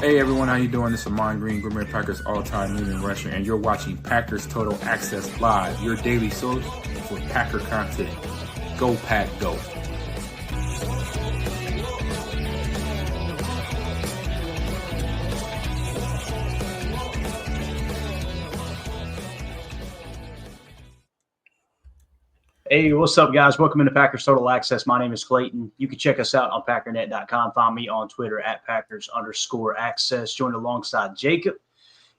Hey everyone, how you doing? This is Amon Green, Gourmet Packers all-time leading rusher, and you're watching Packers Total Access Live, your daily source for Packer content. Go Pack, go! Hey, what's up, guys? Welcome into Packers Total Access. My name is Clayton. You can check us out on Packernet.com. Find me on Twitter at Packers_access. Joined alongside Jacob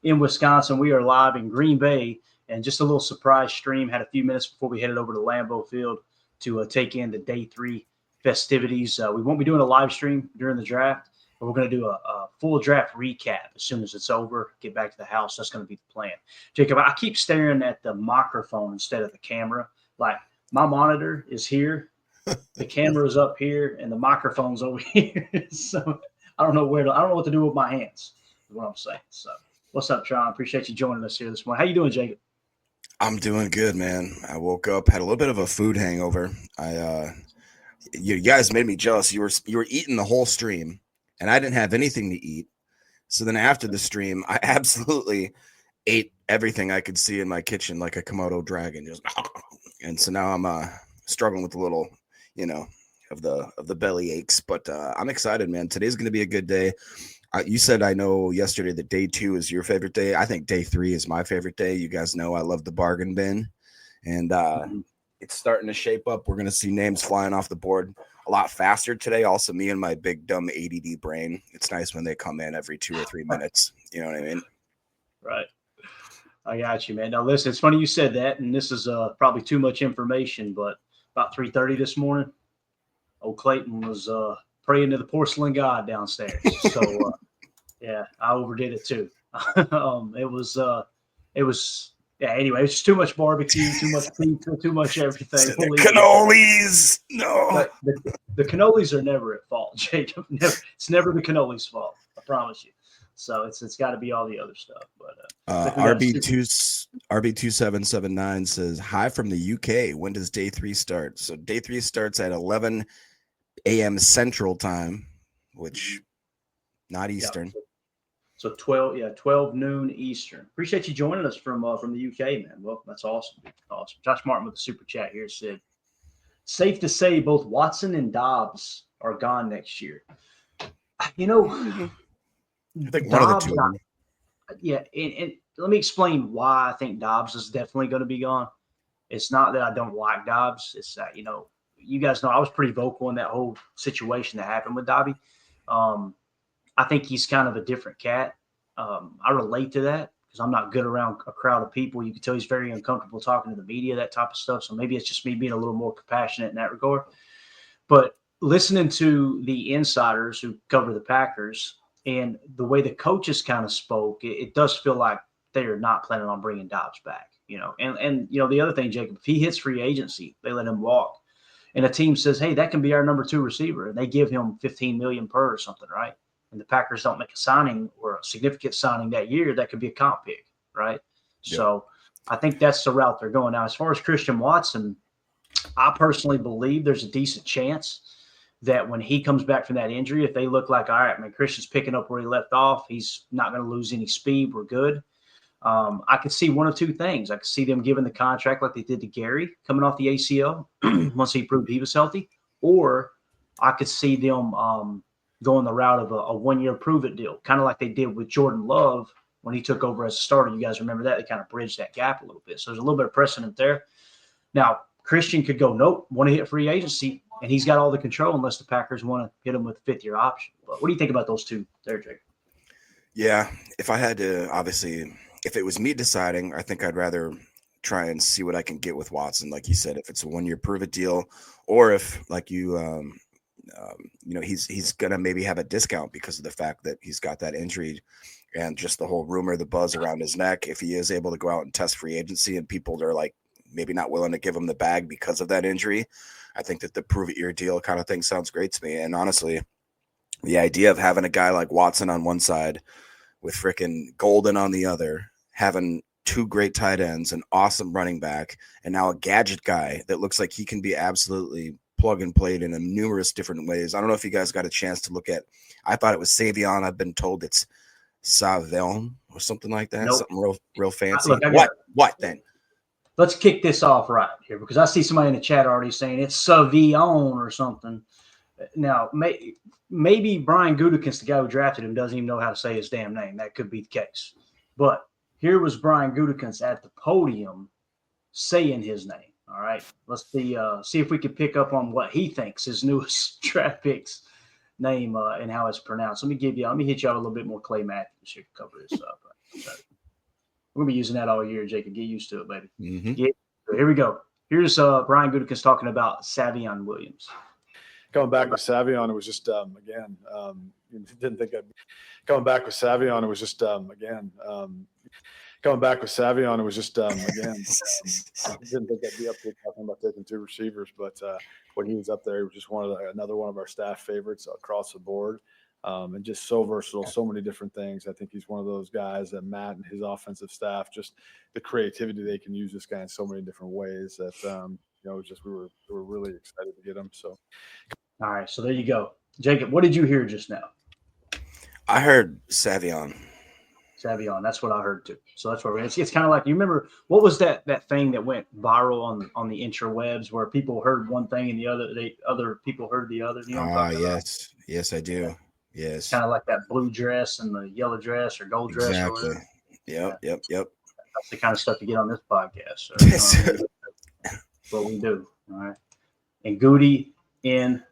in Wisconsin. We are live in Green Bay, and just a little surprise stream. Had a few minutes before we headed over to Lambeau Field to take in the Day 3 festivities. We won't be doing a live stream during the draft, but we're going to do a full draft recap as soon as it's over. Get back to the house. That's going to be the plan. Jacob, I keep staring at the microphone instead of the camera. Like, my monitor is here, the camera is up here, and the microphone's over here. So I don't know what to do with my hands, is what I'm saying. So what's up, Sean? Appreciate you joining us here this morning. How you doing, Jacob? I'm doing good, man. I woke up, had a little bit of a food hangover. You guys made me jealous. You were eating the whole stream, and I didn't have anything to eat. So then after the stream, I absolutely ate everything I could see in my kitchen like a Komodo dragon. Just and so now I'm struggling with a little, of the belly aches. But I'm excited, man. Today's going to be a good day. You said, I know yesterday that day 2 is your favorite day. I think day 3 is my favorite day. You guys know I love the bargain bin, and it's starting to shape up. We're going to see names flying off the board a lot faster today. Also, me and my big dumb ADD brain. It's nice when they come in every 2 or 3 minutes. You know what I mean? Right. I got you, man. Now, listen, it's funny you said that, and this is probably too much information, but about 3:30 this morning, old Clayton was praying to the porcelain god downstairs. So, yeah, I overdid it too. It was anyway, it was just too much barbecue, too much food, too much everything. Cannolis, no. The cannolis are never at fault, Jacob. Never. It's never the cannolis' fault. I promise you. So it's got to be all the other stuff. But RB2779 says, hi from the UK. When does day 3 start? So day 3 starts at 11 a.m. Central Time, which not Eastern. Yeah, so 12 noon Eastern. Appreciate you joining us from the UK, man. Well, that's awesome. Awesome. Josh Martin with the super chat here said, safe to say both Watson and Dobbs are gone next year. I think one of the two. Yeah, and let me explain why I think Dobbs is definitely going to be gone. It's not that I don't like Dobbs. It's that, you guys know I was pretty vocal in that whole situation that happened with Dobby. I think he's kind of a different cat. I relate to that because I'm not good around a crowd of people. You can tell he's very uncomfortable talking to the media, that type of stuff. So maybe it's just me being a little more compassionate in that regard. But listening to the insiders who cover the Packers and the way the coaches kind of spoke, it does feel like they are not planning on bringing Dobbs back. And the other thing, Jacob, if he hits free agency, they let him walk. And a team says, hey, that can be our number 2 receiver. And they give him $15 million per or something, right? And the Packers don't make a signing or a significant signing that year, that could be a comp pick, right? Yeah. So I think that's the route they're going. Now, as far as Christian Watson, I personally believe there's a decent chance that when he comes back from that injury, if they look like, all right, man, Christian's picking up where he left off, he's not going to lose any speed, we're good. I could see one of two things. I could see them giving the contract like they did to Gary coming off the ACL once he proved he was healthy, or I could see them going the route of a one-year prove-it deal, kind of like they did with Jordan Love when he took over as a starter. You guys remember that? They kind of bridged that gap a little bit. So there's a little bit of precedent there. Now, Christian could go, nope, want to hit free agency, and he's got all the control unless the Packers want to hit him with a fifth-year option. But what do you think about those two there, Jake? Yeah, if I had to, obviously, if it was me deciding, I think I'd rather try and see what I can get with Watson. Like you said, if it's a one-year prove-it deal, or if, like he's going to maybe have a discount because of the fact that he's got that injury and just the whole rumor, the buzz around his neck. If he is able to go out and test free agency and people are like maybe not willing to give him the bag because of that injury, I think that the prove-it-year deal kind of thing sounds great to me. And honestly, the idea of having a guy like Watson on one side with freaking Golden on the other, having two great tight ends, an awesome running back, and now a gadget guy that looks like he can be absolutely plug and played in a numerous different ways. I don't know if you guys got a chance to look at. I thought it was Savion. I've been told it's Savion or something like that. Nope. Something real fancy. Look, What then? Let's kick this off right here because I see somebody in the chat already saying it's Savion or something. Now, maybe Brian Gutekunst, the guy who drafted him, doesn't even know how to say his damn name. That could be the case. But here was Brian Gutekunst at the podium saying his name. All right, let's see if we can pick up on what he thinks his newest draft pick's name and how it's pronounced. Let me hit you out a little bit more Clay Matthews here to cover this up. Right? So we're gonna be using that all year, Jacob. Get used to it, baby. Mm-hmm. Here we go. Here's Brian Gutekunst talking about Savion Williams. Coming back with Savion, it was just didn't think I'd coming back with Savion. It was just coming back with Savion. It was just I didn't think I'd be up here talking about taking two receivers, but when he was up there, he was just another one of our staff favorites across the board, and just so versatile, so many different things. I think he's one of those guys that Matt and his offensive staff, just the creativity they can use this guy in so many different ways that just we were really excited to get him. So. All right, so there you go. Jacob, what did you hear just now? I heard Savion. Savion, that's what I heard too. So that's where it's kind of like, you remember, what was that thing that went viral on the interwebs where people heard one thing and other people heard the other? You know what I'm talking about? Yes, I do. Yes. Kind of like that blue dress and the yellow dress or gold dress. Exactly. Or Yep. That's the kind of stuff to get on this podcast. So, that's what we do. All right. And Goody in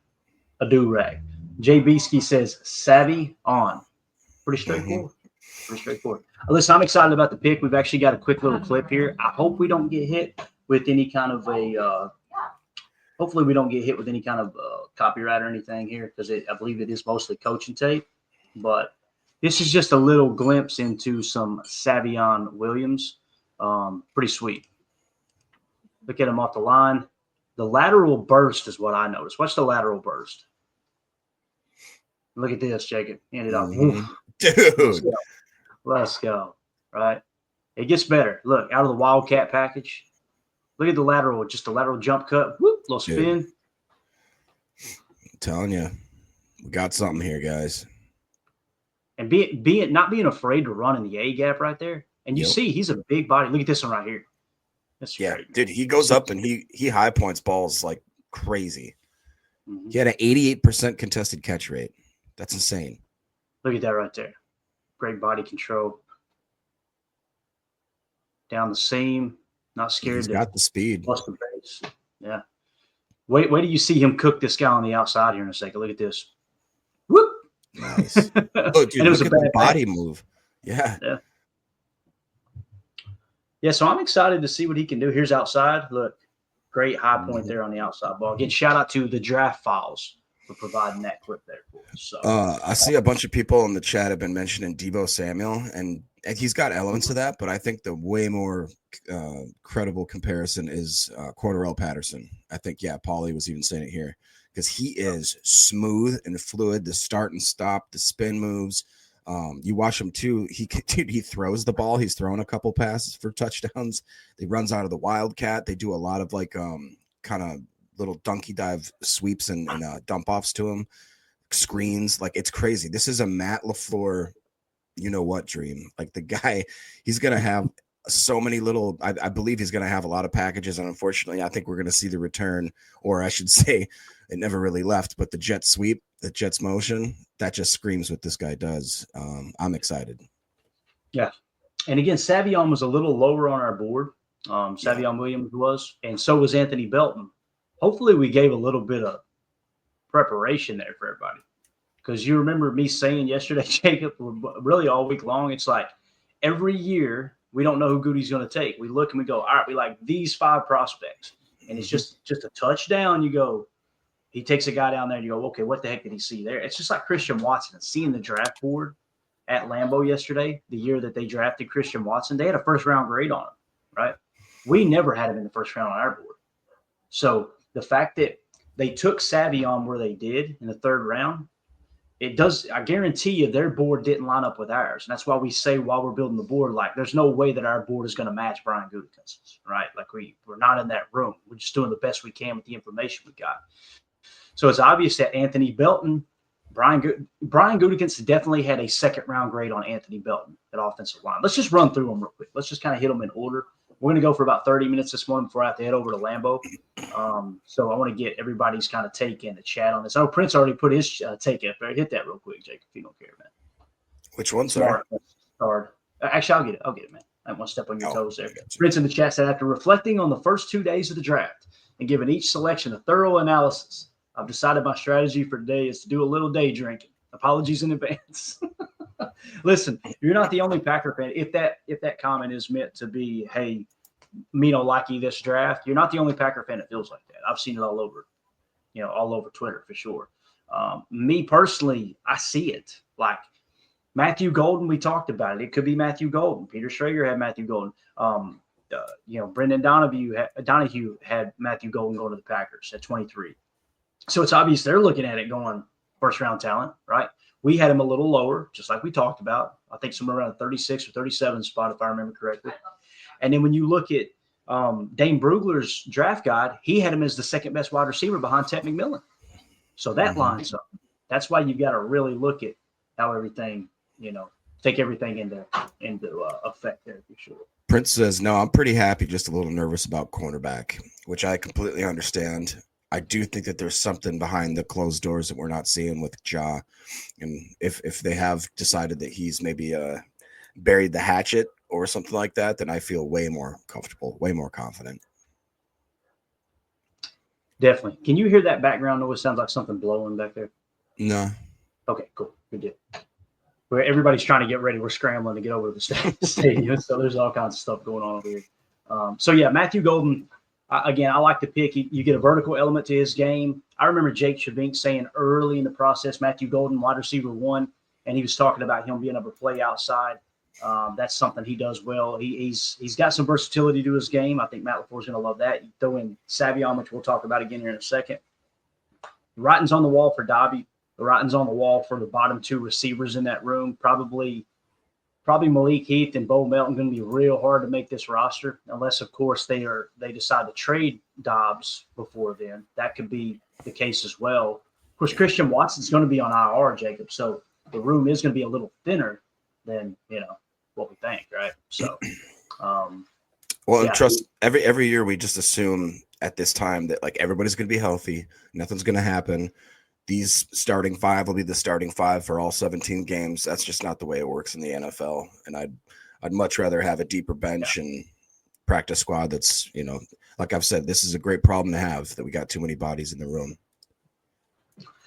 a do-rag. Jay Beesky says, savvy on. Pretty straightforward. Pretty straightforward. Listen, I'm excited about the pick. We've actually got a quick little clip here. I hope we don't get hit with any kind of hopefully we don't get hit with any kind of copyright or anything here because I believe it is mostly coaching tape. But this is just a little glimpse into some Savion Williams. Pretty sweet. Look at him off the line. The lateral burst is what I noticed. Watch the lateral burst. Look at this, Jacob. Ended up. Dude. Let's go. Right? It gets better. Look, out of the Wildcat package. Look at the lateral, just the lateral jump cut. Whoop, little spin. I'm telling you, we got something here, guys. And not being afraid to run in the A gap right there. And you see he's a big body. Look at this one right here. That's great. Dude, he goes up and he high points balls like crazy. Mm-hmm. He had an 88% contested catch rate. That's insane. Look at that right there. Great body control. Down the seam. Not scared. He's got the speed. Bust the base. Yeah. Wait till you see him cook this guy on the outside here in a second. Look at this. Whoop. Nice. Oh, dude, and it was look a at bad the body move. Yeah. Yeah, so I'm excited to see what he can do. Here's outside. Look, great high point there on the outside ball. Again, shout out to the Draft Files for providing that clip there for us. So, I see a bunch of people in the chat have been mentioning Deebo Samuel, and he's got elements of that, but I think the way more credible comparison is Cordarrelle Patterson. I think, Paulie was even saying it here because he is smooth and fluid. The start and stop, the spin moves. You watch him too. He throws the ball. He's thrown a couple passes for touchdowns. He runs out of the Wildcat. They do a lot of like kind of little donkey dive sweeps and dump offs to him, screens. Like it's crazy. This is a Matt LaFleur, you know what dream. Like the guy, he's gonna have so many little. I believe he's gonna have a lot of packages, and unfortunately, I think we're gonna see the return, or I should say, it never really left. But the jet sweep, the Jets motion, that just screams what this guy does. I'm excited. Yeah. And again, Savion was a little lower on our board. Savion Williams was, and so was Anthony Belton. Hopefully we gave a little bit of preparation there for everybody. Because you remember me saying yesterday, Jacob, really all week long, it's like every year we don't know who Goody's going to take. We look and we go, all right, we like these 5 prospects. And it's just a touchdown. You go, he takes a guy down there and you go, okay, what the heck did he see there? It's just like Christian Watson and seeing the draft board at Lambeau yesterday, the year that they drafted Christian Watson. They had a first-round grade on him, right? We never had him in the first round on our board. So the fact that they took Savion where they did in the 3rd round, it does. I guarantee you their board didn't line up with ours. And that's why we say while we're building the board, like there's no way that our board is going to match Brian Gutekunst's, right? Like we're not in that room. We're just doing the best we can with the information we got. So it's obvious that Anthony Belton, Brian Gutekunst definitely had a second round grade on Anthony Belton at offensive line. Let's just run through them real quick. Let's just kind of hit them in order. We're going to go for about 30 minutes this morning before I have to head over to Lambeau. So I want to get everybody's kind of take in the chat on this. I know Prince already put his take up there. Hit that real quick, Jake, if you don't care, man. Which one, sir? Actually, I'll get it, man. I don't want to step on your toes there. Prince in the chat said, after reflecting on the first 2 days of the draft and giving each selection a thorough analysis, I've decided my strategy for today is to do a little day drinking. Apologies in advance. Listen, you're not the only Packer fan. If that comment is meant to be, hey, me don't like you this draft, you're not the only Packer fan that feels like that. I've seen it all over Twitter for sure. Me personally, I see it. Like Matthew Golden, we talked about it. It could be Matthew Golden. Peter Schrager had Matthew Golden. Brendan Donahue had Matthew Golden going to the Packers at 23. So it's obvious they're looking at it going first round talent, right? We had him a little lower, just like we talked about. I think somewhere around 36 or 37 spot, if I remember correctly. And then when you look at Dane Brugler's draft guide, he had him as the second best wide receiver behind Ted McMillan. So that lines up. That's why you've got to really look at how everything, take everything into effect there for sure. Prince says, no, I'm pretty happy, just a little nervous about cornerback, which I completely understand. I do think that there's something behind the closed doors that we're not seeing with Ja. And if they have decided that he's maybe buried the hatchet or something like that, then I feel way more comfortable, way more confident. Definitely. Can you hear that background noise? Sounds like something blowing back there. No. Okay, cool. Good deal. Where everybody's trying to get ready. We're scrambling to get over to the stadium. So there's all kinds of stuff going on over here. Matthew Golden, again, I like to pick. You get a vertical element to his game. I remember Jake Shavink saying early in the process, Matthew Golden, wide receiver 1, and he was talking about him being able to play outside. That's something he does well. He's got some versatility to his game. I think Matt LaFleur's going to love that. You throw in Savion, which we'll talk about again here in a second. The writing's on the wall for Dobby. The writing's on the wall for the bottom 2 receivers in that room. Probably Malik Heath and Bo Melton going to be real hard to make this roster, unless, of course, they decide to trade Dobbs before then. That could be the case as well. Of course, Christian Watson's going to be on IR, Jacob, so the room is going to be a little thinner than what we think, right? So, trust every year we just assume at this time that like everybody's going to be healthy, nothing's going to happen. These starting 5 will be the starting 5 for all 17 games. That's just not the way it works in the NFL. And I'd much rather have a deeper bench and practice squad. That's, like I've said, this is a great problem to have, that we got too many bodies in the room.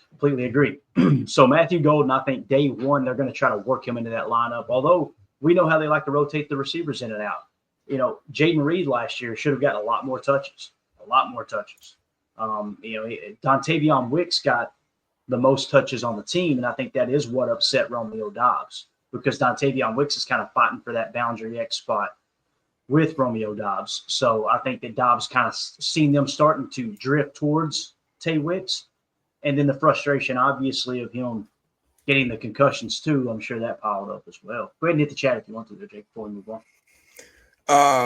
Completely agree. So Matthew Golden, I think day 1, they're going to try to work him into that lineup. Although we know how they like to rotate the receivers in and out. Jaden Reed last year should have gotten a lot more touches. Dontavion Wicks got the most touches on the team, and I think that is what upset Romeo Dobbs, because Dontavion Wicks is kind of fighting for that boundary X spot with Romeo Dobbs. So I think that Dobbs kind of seen them starting to drift towards Tay Wicks, and then the frustration, obviously, of him getting the concussions too. I'm sure that piled up as well. Go ahead and hit the chat if you want to, Jake, before we move on.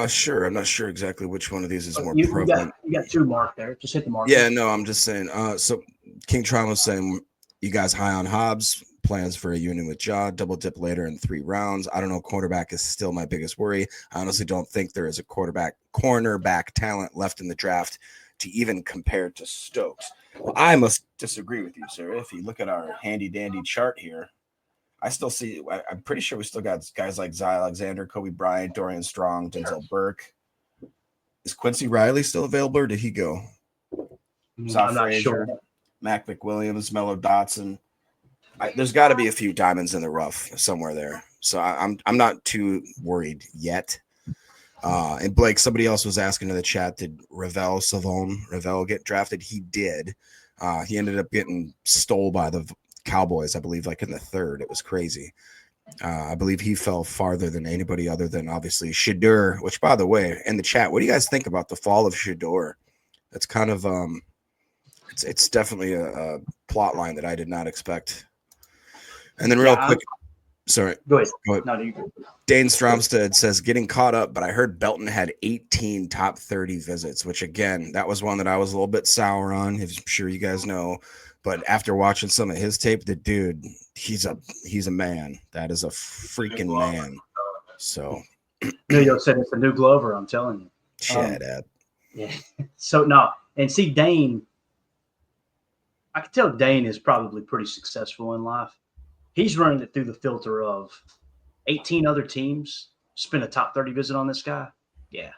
Sure. I'm not sure exactly which one of these is more you prevalent. You got 2 marked there. Just hit the mark. Yeah, no, I'm just saying. So King Tron was saying, you guys high on Hobbs, plans for a union with Ja, double dip later in 3 rounds. I don't know. Quarterback is still my biggest worry. I honestly don't think there is a cornerback talent left in the draft to even compare to Stokes. Well, I must disagree with you, sir. If you look at our handy dandy chart here, I still see, I'm pretty sure we still got guys like Zy Alexander, Kobe Bryant, Dorian Strong, Denzel Burke. Is Quincy Riley still available, or did he go? I'm not sure. Mac McWilliams, Mello Dotson. There's got to be a few diamonds in the rough somewhere there. So I'm not too worried yet. And Blake, somebody else was asking in the chat, did Ravel get drafted? He did. He ended up getting stole by the Cowboys, I believe, like in the 3rd. It was crazy. I believe he fell farther than anybody other than obviously Shedeur, which, by the way, in the chat, what do you guys think about the fall of Shedeur? That's kind of it's definitely a plot line that I did not expect And then real Yeah, quick, sorry, Go ahead. go ahead. No, you go. Dane Stromstead says getting caught up, but I heard Belton had 18 top 30 visits, which again, that was one that I was a little bit sour on. I'm sure you guys know, but after watching some of his tape, the dude, he's a man. That is a freaking man. So Emilio said it's a new Glover. I'm telling you. shut up. Yeah. So no, and see Dane. I can tell Dane is probably pretty successful in life. He's running it through the filter of 18 other teams spend a top 30 visit on this guy. Yeah,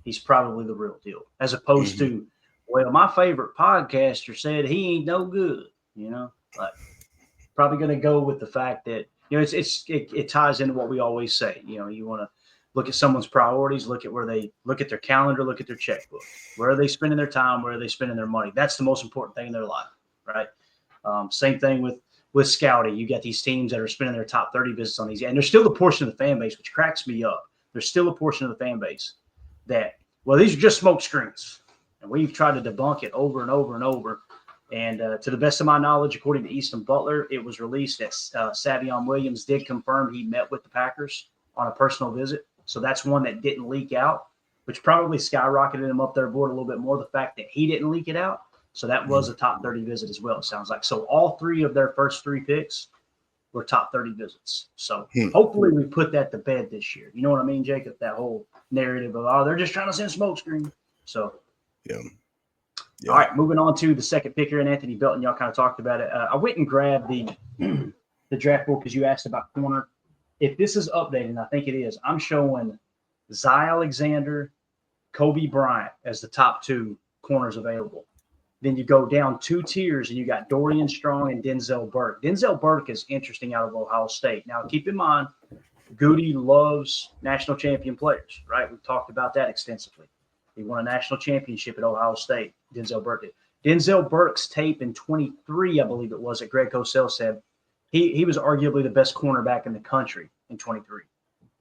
he's probably the real deal. As opposed to, well, my favorite podcaster said he ain't no good. You know, like probably going to go with the fact that it ties into what we always say. You know, you want to look at someone's priorities, look at their calendar, look at their checkbook. Where are they spending their time? Where are they spending their money? That's the most important thing in their life, right? Same thing with scouting. You got these teams that are spending there's top 30 visits on these, and there's still a portion of the fan base, which cracks me up. There's still a portion of the fan base that, well, these are just smoke screens. And we've tried to debunk it over and over and over. And to the best of my knowledge, according to Easton Butler, it was released that Savion Williams did confirm he met with the Packers on a personal visit. So that's one that didn't leak out, which probably skyrocketed him up their board a little bit more, the fact that he didn't leak it out. So that was a top 30 visit as well, it sounds like. So all three of their first three picks were top 30 visits. So hopefully we put that to bed this year. You know what I mean, Jacob? That whole narrative of, oh, they're just trying to send smoke screen. So, Yeah. All right, moving on to the second pick here in Anthony Belton. Y'all kind of talked about it. I went and grabbed the draft book because you asked about corner. If this is updated, and I think it is, I'm showing Zy Alexander, Kobe Bryant as the top two corners available. Then you go down two tiers and you got Dorian Strong and Denzel Burke. Denzel Burke is interesting out of Ohio State. Now, keep in mind, Goody loves national champion players, right? We've talked about that extensively. He won a national championship at Ohio State, Denzel Burke did. Denzel Burke's tape in 23, I believe it was, that Greg Cosell said, he was arguably the best cornerback in the country in 23.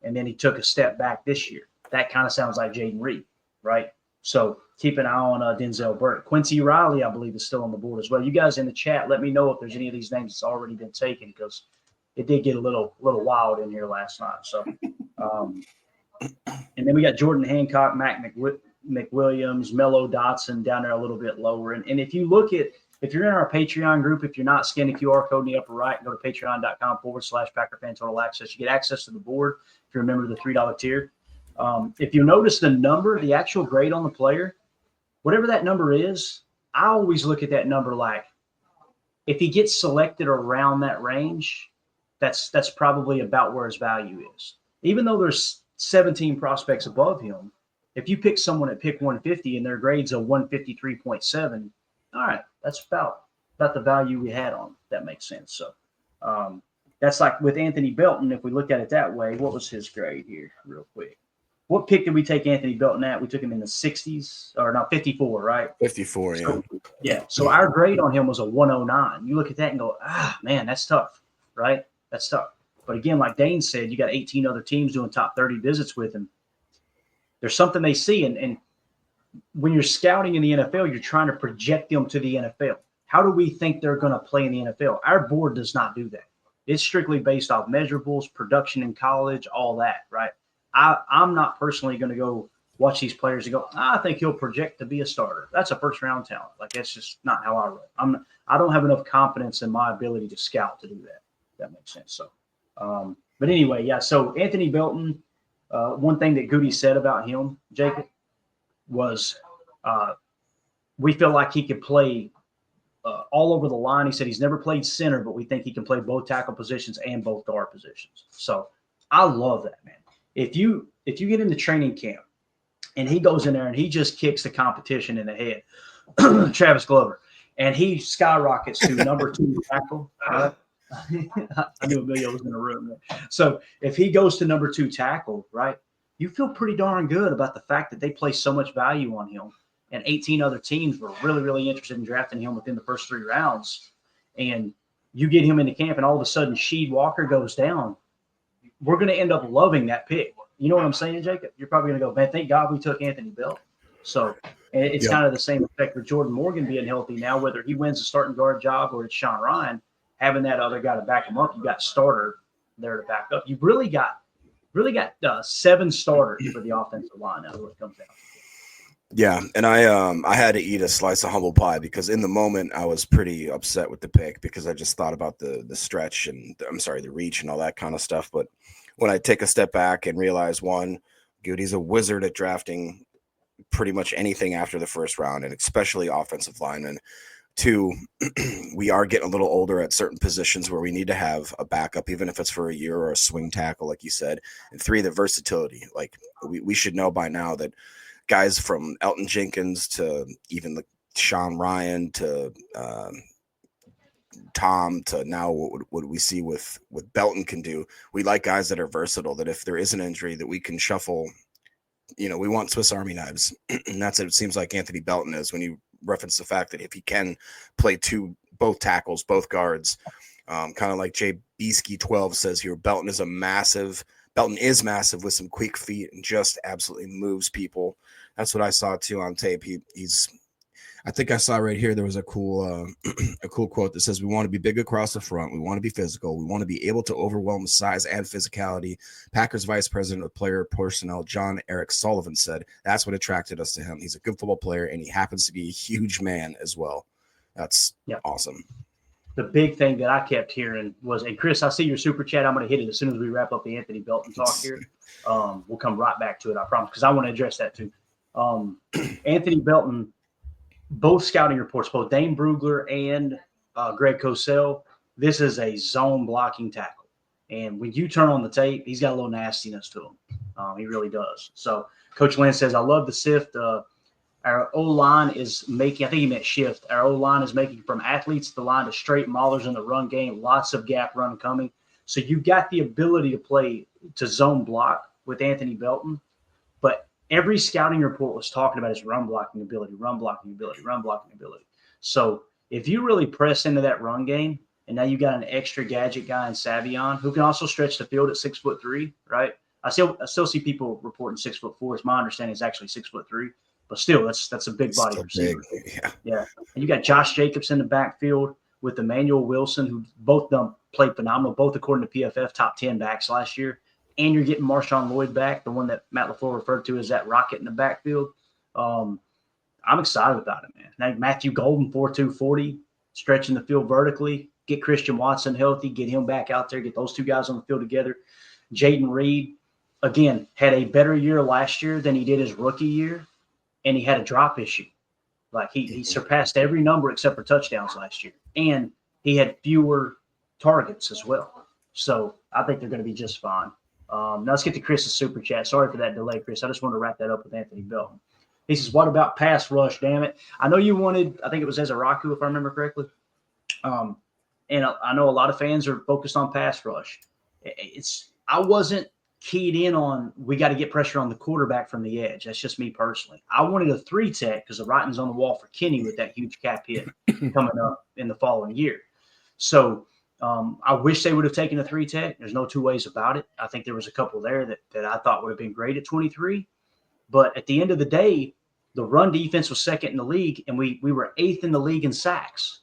And then he took a step back this year. That kind of sounds like Jaden Reed, right? So keep an eye on Denzel Burke. Quincy Riley, I believe, is still on the board as well. You guys in the chat, let me know if there's any of these names that's already been taken, because it did get a little wild in here last night. So, and then we got Jordan Hancock, Mac McWilliams, Mello Dotson down there a little bit lower. And if you look at, if you're in our Patreon group, if you're not, scan the QR code in the upper right and go to patreon.com/PackerFan Total Access. You get access to the board if you're a member of the $3 tier. If you notice the number, the actual grade on the player, whatever that number is, I always look at that number like, if he gets selected around that range, that's probably about where his value is. Even though there's 17 prospects above him, if you pick someone at pick 150 and their grade's a 153.7, all right, that's about the value we had on. If that makes sense. So that's like with Anthony Belton. If we look at it that way, what was his grade here, real quick? What pick did we take Anthony Belton at? We took him in the 60s, or not 54, right? 54, yeah. Yeah. So our grade on him was a 109. You look at that and go, man, that's tough, right? That's tough. But again, like Dane said, you got 18 other teams doing top 30 visits with him. There's something they see. And when you're scouting in the NFL, you're trying to project them to the NFL. How do we think they're going to play in the NFL? Our board does not do that. It's strictly based off measurables, production in college, all that, right? I'm not personally going to go watch these players and go, I think he'll project to be a starter. That's a first-round talent. Like, that's just not how I run. I don't have enough confidence in my ability to scout to do that. If that makes sense. So, but anyway, yeah. So Anthony Belton, one thing that Goody said about him, Jacob, was we feel like he could play all over the line. He said he's never played center, but we think he can play both tackle positions and both guard positions. So I love that, man. If you get into training camp and he goes in there and he just kicks the competition in the head, Travis Glover, and he skyrockets to number 2 tackle. I knew Emilio was in the room there. So if he goes to number 2 tackle, right, you feel pretty darn good about the fact that they place so much value on him. And 18 other teams were really, really interested in drafting him within the first 3 rounds. And you get him into camp and all of a sudden Sheed Walker goes down. We're going to end up loving that pick. You know what I'm saying, Jacob? You're probably going to go, man, thank God we took Anthony Belton. So it's kind of the same effect with Jordan Morgan being healthy now, whether he wins the starting guard job or it's Sean Ryan. having that other guy to back him up, you got starter there to back up. You've really got 7 starters for the offensive line. That's what it comes down to. Yeah, and I had to eat a slice of humble pie because in the moment I was pretty upset with the pick because I just thought about the stretch and the reach and all that kind of stuff. But when I take a step back and realize, one, Goody's a wizard at drafting pretty much anything after the first round, and especially offensive linemen. 2, we are getting a little older at certain positions where we need to have a backup, even if it's for a year or a swing tackle, like you said. And 3, the versatility. Like we should know by now that guys from Elton Jenkins to even Sean Ryan to Tom to now what we see with Belton can do. We like guys that are versatile, that if there is an injury that we can shuffle, we want Swiss Army knives. And that's what it seems like Anthony Belton is when you reference the fact that if he can play both tackles, both guards, kind of like Jay Beesky 12 says here, Belton is massive with some quick feet and just absolutely moves people. That's what I saw too on tape. I think I saw right here, there was a cool quote that says, we want to be big across the front. We want to be physical. We want to be able to overwhelm size and physicality. Packers Vice President of Player Personnel, John Eric Sullivan, said that's what attracted us to him. He's a good football player, and he happens to be a huge man as well. That's awesome. The big thing that I kept hearing was, and Chris, I see your super chat. I'm going to hit it as soon as we wrap up the Anthony Belton talk here. We'll come right back to it, I promise, because I want to address that too. Anthony Belton, both scouting reports, both Dane Brugler and Greg Cosell, this is a zone blocking tackle. And when you turn on the tape, he's got a little nastiness to him. He really does. So Coach Lynn says, I love the sift. Our O-line is making – I think he meant shift. Our O-line is making from athletes to the line to straight maulers in the run game, lots of gap run coming. So you've got the ability to play to zone block with Anthony Belton. But every scouting report was talking about his run blocking ability. So if you really press into that run game, and now you got an extra gadget guy in Savion who can also stretch the field at 6'3", right? I still see people reporting 6'4". It's my understanding it's actually 6'3". But still, that's a big body receiver. Yeah. And you got Josh Jacobs in the backfield with Emmanuel Wilson, who both of them played phenomenal, both according to PFF, top 10 backs last year. And you're getting Marshawn Lloyd back, the one that Matt LaFleur referred to as that rocket in the backfield. I'm excited about it, man. Now, Matthew Golden, 4'2", 40, stretching the field vertically. Get Christian Watson healthy, get him back out there, get those two guys on the field together. Jaden Reed, again, had a better year last year than he did his rookie year, and he had a drop issue. Like he surpassed every number except for touchdowns last year, and he had fewer targets as well. So I think they're going to be just fine. Now let's get to Chris's super chat. Sorry for that delay, Chris. I just wanted to wrap that up with Anthony Belton. He says, what about pass rush, damn it? I know you wanted, I think it was Ezeraku, if I remember correctly. And I know a lot of fans are focused on pass rush. I wasn't keyed in on we got to get pressure on the quarterback from the edge. That's just me personally. I wanted a 3-tech because the writing's on the wall for Kenny with that huge cap hit coming up in the following year. So I wish they would have taken a 3-tech. There's no two ways about it. I think there was a couple there that I thought would have been great at 23. But at the end of the day, the run defense was second in the league, and we were 8th in the league in sacks.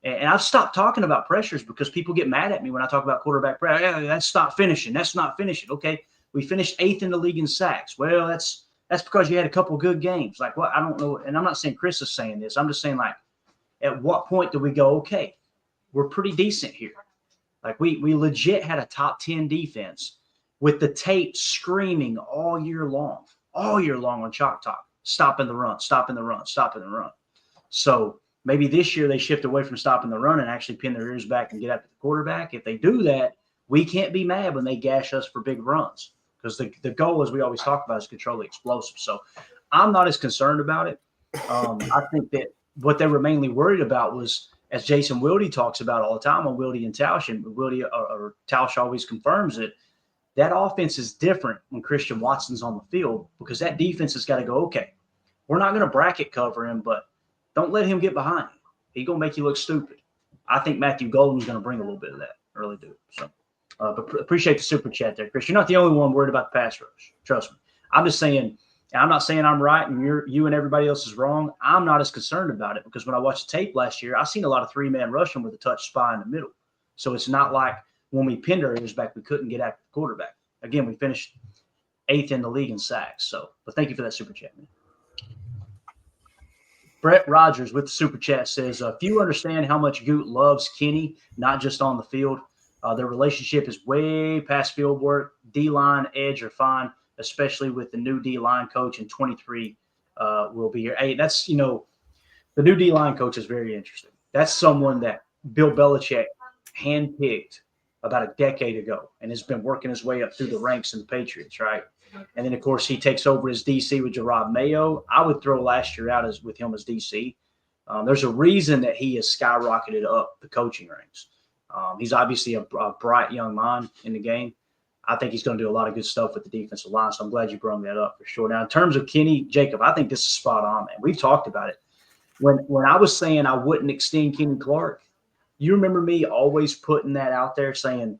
And I've stopped talking about pressures because people get mad at me when I talk about quarterback pressure. Yeah, that's not finishing. That's not finishing. Okay, we finished 8th in the league in sacks. Well, that's because you had a couple good games. Like, what? I don't know. And I'm not saying Chris is saying this. I'm just saying, like, at what point do we go, okay, we're pretty decent here? Like, we legit had a top 10 defense with the tape screaming all year long on Chalk Talk, stopping the run. So maybe this year they shift away from stopping the run and actually pin their ears back and get after the quarterback. If they do that, we can't be mad when they gash us for big runs because the goal, as we always talk about, is control the explosive. So I'm not as concerned about it. I think that what they were mainly worried about was, as Jason Wilde talks about all the time on Wilde and Tausch, and Wilde or Tausch always confirms it, that offense is different when Christian Watson's on the field because that defense has got to go, okay, we're not going to bracket cover him, but don't let him get behind you. He's going to make you look stupid. I think Matthew Golden's going to bring a little bit of that. I really do. So, but appreciate the super chat there, Chris. You're not the only one worried about the pass rush. Trust me. I'm just saying, I'm not saying I'm right and you and everybody else is wrong. I'm not as concerned about it because when I watched the tape last year, I seen a lot of 3-man rushing with a touch spy in the middle. So it's not like when we pinned our ears back, we couldn't get at the quarterback. Again, we finished 8th in the league in sacks. So, but thank you for that super chat, man. Brett Rogers with the super chat says, few understand how much Goot loves Kenny, not just on the field. Their relationship is way past field work. D-line, edge are fine, especially with the new D-line coach in 23 will be here. Hey, that's, the new D-line coach is very interesting. That's someone that Bill Belichick handpicked about a decade ago and has been working his way up through the ranks in the Patriots, right? And then, of course, he takes over as DC with Gerard Mayo. I would throw last year out with him as DC. There's a reason that he has skyrocketed up the coaching ranks. He's obviously a bright young mind in the game. I think he's going to do a lot of good stuff with the defensive line, so I'm glad you brought that up for sure. Now, in terms of Kenny, Jacob, I think this is spot on, man. We've talked about it. When I was saying I wouldn't extend Kenny Clark, you remember me always putting that out there saying,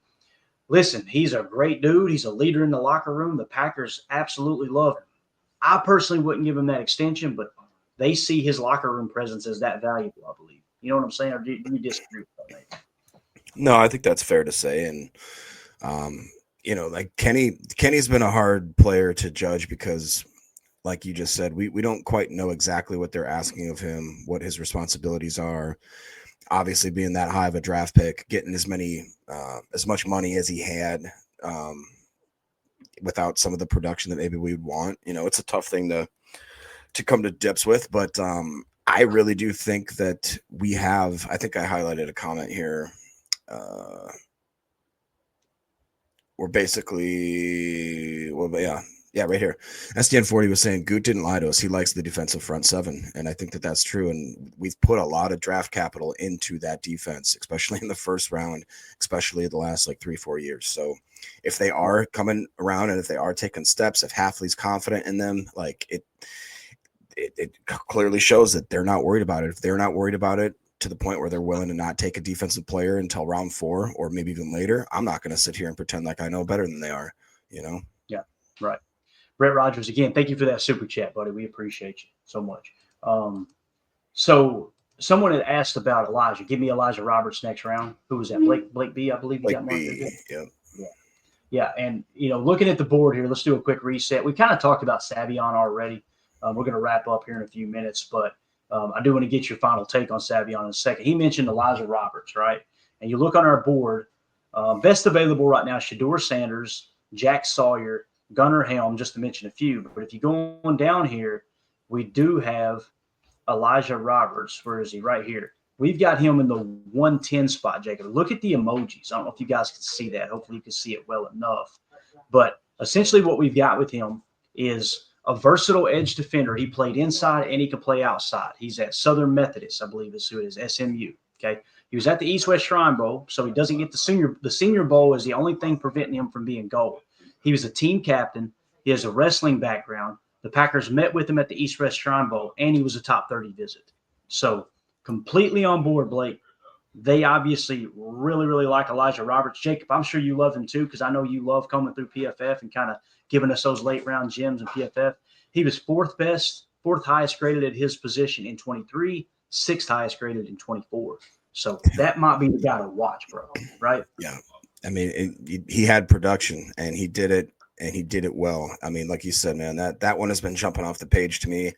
listen, he's a great dude. He's a leader in the locker room. The Packers absolutely love him. I personally wouldn't give him that extension, but they see his locker room presence as that valuable, I believe. You know what I'm saying? Or do you disagree with that? No, I think that's fair to say. And, like Kenny's been a hard player to judge because, like you just said, we don't quite know exactly what they're asking of him, what his responsibilities are. Obviously, being that high of a draft pick, getting as much money as he had without some of the production that maybe we'd want, it's a tough thing to come to grips with. But I really do think that we have. I think I highlighted a comment here. We're basically, right here. SDN40 was saying Goot didn't lie to us. He likes the defensive front seven. And I think that that's true. And we've put a lot of draft capital into that defense, especially in the first round, especially the last 3-4 years. So if they are coming around and if they are taking steps, if Hafley's confident in them, it clearly shows that they're not worried about it. If they're not worried about it to the point where they're willing to not take a defensive player until round 4 or maybe even later, I'm not going to sit here and pretend like I know better than they are, Yeah, right. Brett Rogers, again, thank you for that super chat, buddy. We appreciate you so much. So someone had asked about Elijah. Give me Elijah Roberts next round. Who was that? Blake B, I believe. Blake B, yeah. And, looking at the board here, let's do a quick reset. We kind of talked about Savion already. We're going to wrap up here in a few minutes, but I do want to get your final take on Savion in a second. He mentioned Elijah Roberts, right? And you look on our board, best available right now, Shedeur Sanders, Jack Sawyer, Gunnar Helm, just to mention a few. But if you go on down here, we do have Elijah Roberts. Where is he? Right here. We've got him in the 110 spot, Jacob. Look at the emojis. I don't know if you guys can see that. Hopefully you can see it well enough. But essentially what we've got with him is a versatile edge defender. He played inside and he can play outside. He's at Southern Methodist, I believe is who it is, SMU. Okay. He was at the East-West Shrine Bowl, so he doesn't get the senior. The Senior Bowl is the only thing preventing him from being gold. He was a team captain. He has a wrestling background. The Packers met with him at the East-West Shrine Bowl, and he was a top 30 visit. So completely on board, Blake. They obviously really, really like Elijah Roberts. Jacob, I'm sure you love him too, because I know you love coming through PFF and kind of giving us those late round gems in PFF. He was fourth highest graded at his position in 23, 6th highest graded in 24. So that might be the guy to watch, bro. Right? Yeah. I mean, he had production and he did it, and he did it well. I mean, like you said, man, that one has been jumping off the page to me.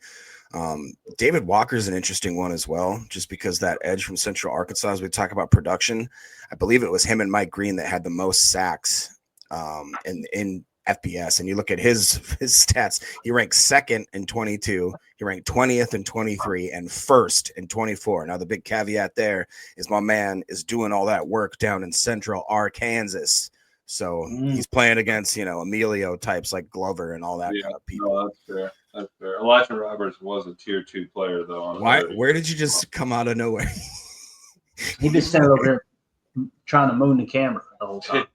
David Walker is an interesting one as well, just because that edge from Central Arkansas, as we talk about production, I believe it was him and Mike Green that had the most sacks in FBS. And you look at his stats, he ranked 2nd in 22, he ranked 20th in 23, and 1st in 24. Now the big caveat there is my man is doing all that work down in Central Arkansas. So he's playing against, Emilio types like Glover and all that kind of people. No, that's fair. Elijah Roberts was a tier 2 player, though. Where did you just come out of nowhere? He just standing over here trying to moon the camera the whole time.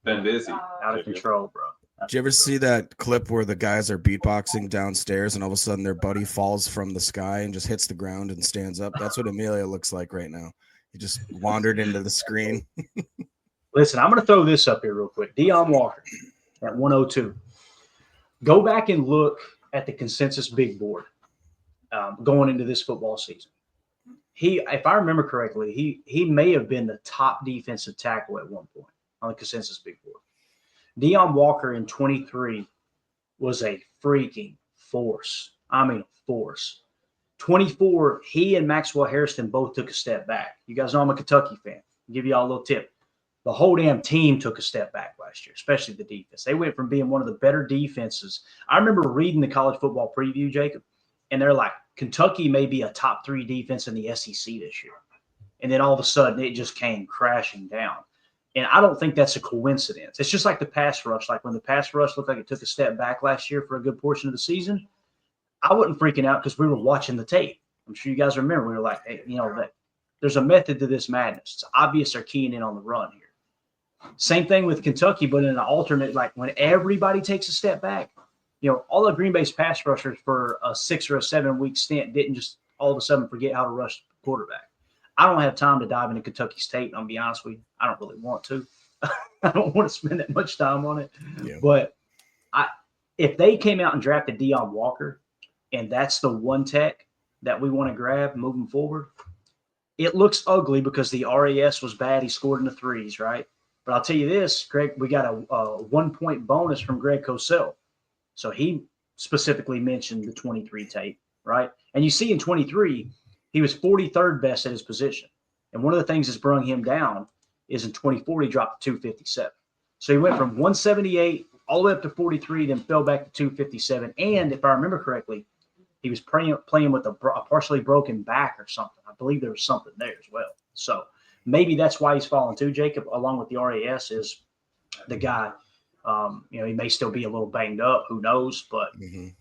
Been busy. Out of control, bro. Did you ever see that clip where the guys are beatboxing downstairs and all of a sudden their buddy falls from the sky and just hits the ground and stands up? That's what Emilio looks like right now. He just wandered into the screen. Listen, I'm going to throw this up here real quick. Deion Walker at 102. Go back and look at the consensus big board going into this football season. if I remember correctly, he may have been the top defensive tackle at one point on the consensus Big Board. Deion Walker in 23 was a freaking force. I mean, a force. 24, he and Maxwell Harrison both took a step back. You guys know I'm a Kentucky fan. I'll give you all a little tip. The whole damn team took a step back last year, especially the defense. They went from being one of the better defenses. I remember reading the college football preview, Jacob, and they're like, Kentucky may be a top 3 defense in the SEC this year. And then all of a sudden, it just came crashing down. And I don't think that's a coincidence. It's just like the pass rush. Like when the pass rush looked like it took a step back last year for a good portion of the season, I wasn't freaking out because we were watching the tape. I'm sure you guys remember. We were like, hey, that there's a method to this madness. It's obvious they're keying in on the run here. Same thing with Kentucky, but in an alternate, like when everybody takes a step back, all the Green Bay's pass rushers for a 6 or a 7 week stint didn't just all of a sudden forget how to rush the quarterback. I don't have time to dive into Kentucky's tape. I'll be honest with you. I don't really want to. I don't want to spend that much time on it. Yeah. But if they came out and drafted Deion Walker, and that's the one tech that we want to grab moving forward, it looks ugly because the RAS was bad. He scored in the threes, right? But I'll tell you this, Greg, we got a 1-point bonus from Greg Cosell. So he specifically mentioned the 23 tape, right? And you see in 23, he was 43rd best at his position. And one of the things that's brought him down is in 24, he dropped to 257. So he went from 178 all the way up to 43, then fell back to 257. And if I remember correctly, he was playing with a partially broken back or something. I believe there was something there as well. So maybe that's why he's fallen too, Jacob, along with the RAS is the guy. He may still be a little banged up. Who knows? But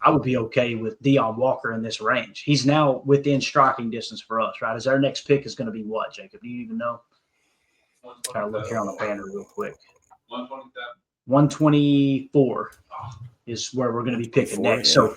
I would be okay with Deion Walker in this range. He's now within striking distance for us, right? As our next pick is going to be what, Jacob? Do you even know? Try to look here on the banner real quick. 124 is where we're going to be picking next. So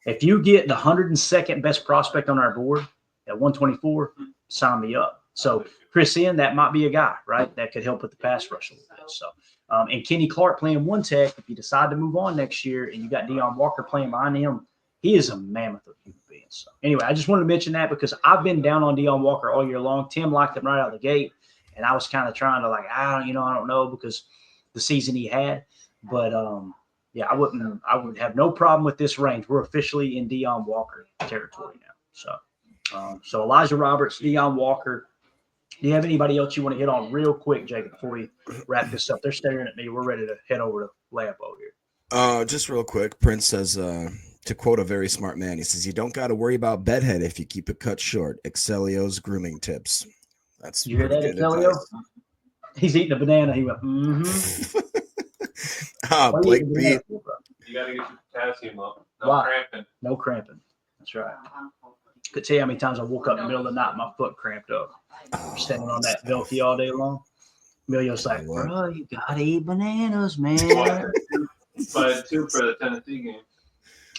if you get the 102nd best prospect on our board at 124, sign me up. So Chris N, that might be a guy, right? That could help with the pass rush a little bit. So, and Kenny Clark playing one tech. If you decide to move on next year and you got Deion Walker playing behind him, he is a mammoth of human being. So anyway, I just wanted to mention that because I've been down on Deion Walker all year long. Tim liked him right out of the gate. And I was kind of trying to I don't know because the season he had, but I would have no problem with this range. We're officially in Deion Walker territory now. So Elijah Roberts, Deion Walker. Do you have anybody else you want to hit on real quick, Jacob, before we wrap this up? They're staring at me. We're ready to head over to Lambeau here. Just real quick, Prince says, to quote a very smart man, he says, you don't got to worry about bedhead if you keep it cut short. Excelio's grooming tips. That's you hear that, Excelio? He's eating a banana. He went, Blake B. You got to get your potassium up. Cramping. No cramping. That's right. Could tell you how many times I woke up in the middle of the night and my foot cramped up. Standing on that Velky all day long. Emilio's like, bro, you got to eat bananas, man. But 2 for the Tennessee game.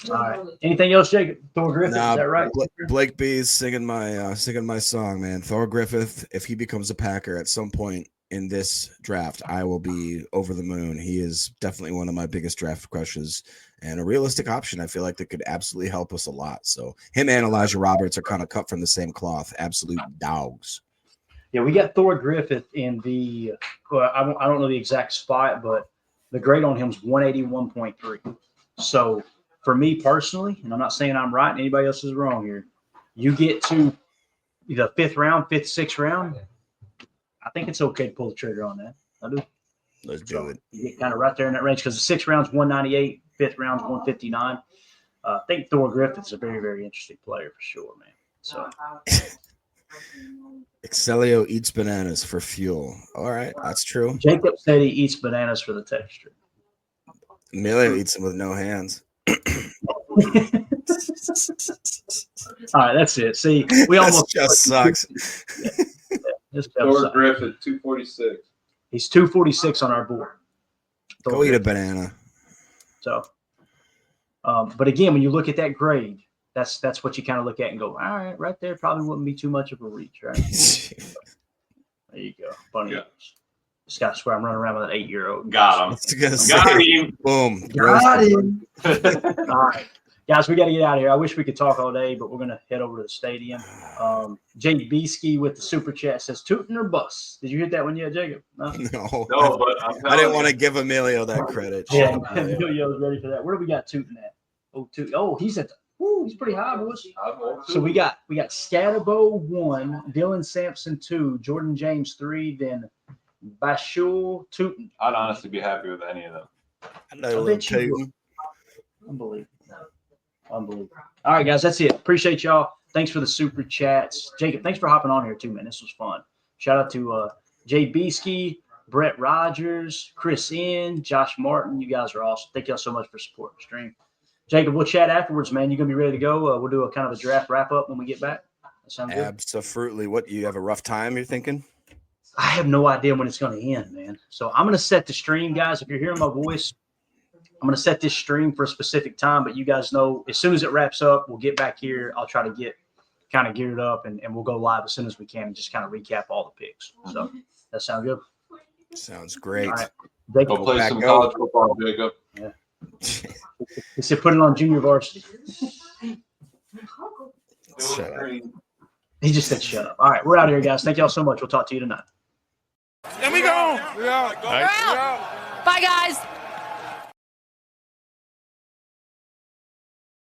All right. Anything else, Jacob? Thor Griffith, is that right? Blake B's singing my song, man. Thor Griffith, if he becomes a Packer at some point in this draft, I will be over the moon. He is definitely one of my biggest draft crushes and a realistic option. I feel like that could absolutely help us a lot. So him and Elijah Roberts are kind of cut from the same cloth. Absolute dogs. Yeah, we got Thor Griffith in the I don't know the exact spot, but the grade on him is 181.3. So for me personally, and I'm not saying I'm right and anybody else is wrong here, you get to the 5th round, 5th, 6th round, I think it's okay to pull the trigger on that. I do. Let's do it. You get kind of right there in that range because the 6th round's 198, 5th round's 159. I think Thor Griffith's a very, very interesting player for sure, man. So Excelio eats bananas for fuel. All right, that's true. Jacob said he eats bananas for the texture. Emilio eats them with no hands. All right, that's it. See, we almost just sucks. Thor Griffith, 246. He's 246 on our board. Go eat a banana. So, but again, when you look at that grade, that's what you kind of look at and go, all right, right there probably wouldn't be too much of a reach, right? There you go. Funny. Yeah. Just got to swear I'm running around with an 8-year-old. Got him. Got him. Boom. Got him. All right. Guys, we got to get out of here. I wish we could talk all day, but we're going to head over to the stadium. Jake Beesky with the super chat says, "Tootin' or bust." Did you hit that one yet, Jacob? No? No, No, but I didn't want to give Emilio that credit. Yeah, Shut up, Emilio. Emilio's ready for that. Where do we got Tootin' at? He's at the he's pretty high, boys. So we got Scatterbo 1, Dylan Sampson 2, Jordan James 3, then Bashul Tootin. I'd honestly be happy with any of them. I know Lil Tootin. Unbelievable. Unbelievable. All right, guys, that's it. Appreciate y'all. Thanks for the super chats. Jacob, thanks for hopping on here too, man. This was fun. Shout out to Jay Beesky, Brett Rogers, Chris N, Josh Martin. You guys are awesome. Thank y'all so much for supporting the stream. Jacob, we'll chat afterwards, man. You gonna be ready to go? We'll do a kind of a draft wrap up when we get back. That sound good? Absolutely. What, you have a rough time, you're thinking? I have no idea when it's going to end, man. So I'm going to set the stream, guys. If you're hearing my voice, I'm going to set this stream for a specific time. But you guys know, as soon as it wraps up, we'll get back here. I'll try to get kind of geared up, and we'll go live as soon as we can and just kind of recap all the picks. So that sound good? Sounds great. All right. Go play back some up. college football, Jacob. Yeah. He said put it on junior varsity. Shut up. He just said shut up. All right, we're out of here, guys. Thank y'all so much. We'll talk to you tonight. And we go. We out. Bye, guys.